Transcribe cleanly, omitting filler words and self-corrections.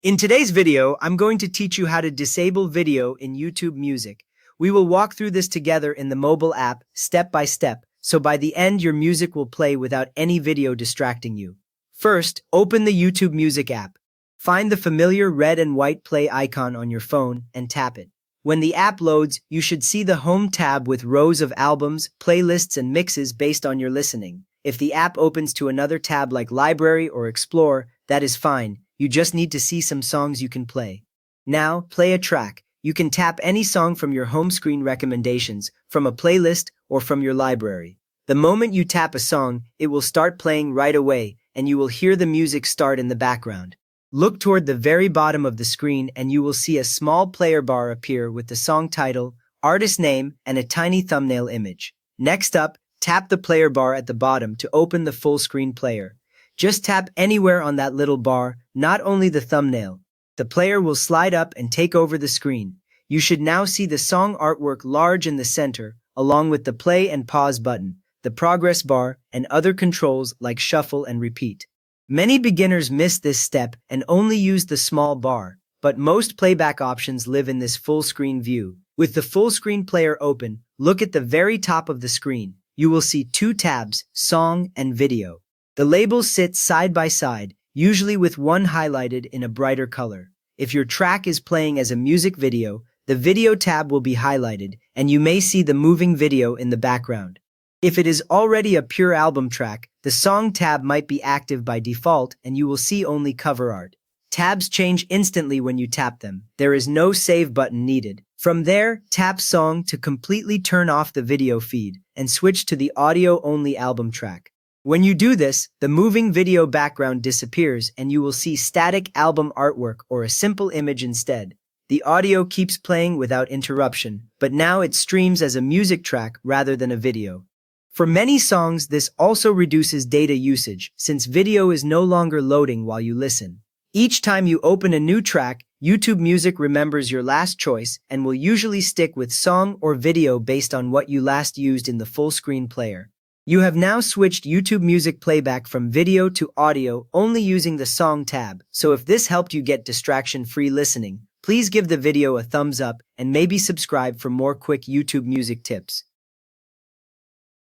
In today's video, I'm going to teach you how to disable video in YouTube Music. We will walk through this together in the mobile app, step by step, so by the end your music will play without any video distracting you. First, open the YouTube Music app. Find the familiar red and white play icon on your phone and tap it. When the app loads, you should see the Home tab with rows of albums, playlists, and mixes based on your listening. If the app opens to another tab like Library or Explore, that is fine. You just need to see some songs you can play. Now, play a track. You can tap any song from your home screen recommendations, from a playlist, or from your library. The moment you tap a song, it will start playing right away, and you will hear the music start in the background. Look toward the very bottom of the screen and you will see a small player bar appear with the song title, artist name, and a tiny thumbnail image. Next up, tap the player bar at the bottom to open the full screen player. Just tap anywhere on that little bar, not only the thumbnail. The player will slide up and take over the screen. You should now see the song artwork large in the center, along with the play and pause button, the progress bar, and other controls like shuffle and repeat. Many beginners miss this step and only use the small bar, but most playback options live in this full screen view. With the full screen player open, look at the very top of the screen. You will see two tabs, Song and Video. The labels sit side by side, usually with one highlighted in a brighter color. If your track is playing as a music video, the Video tab will be highlighted, and you may see the moving video in the background. If it is already a pure album track, the Song tab might be active by default and you will see only cover art. Tabs change instantly when you tap them. There is no save button needed. From there, tap Song to completely turn off the video feed and switch to the audio-only album track. When you do this, the moving video background disappears and you will see static album artwork or a simple image instead. The audio keeps playing without interruption, but now it streams as a music track rather than a video. For many songs, this also reduces data usage, since video is no longer loading while you listen. Each time you open a new track, YouTube Music remembers your last choice and will usually stick with song or video based on what you last used in the full screen player. You have now switched YouTube Music playback from video to audio only using the Song tab, so if this helped you get distraction-free listening, please give the video a thumbs up and maybe subscribe for more quick YouTube Music tips.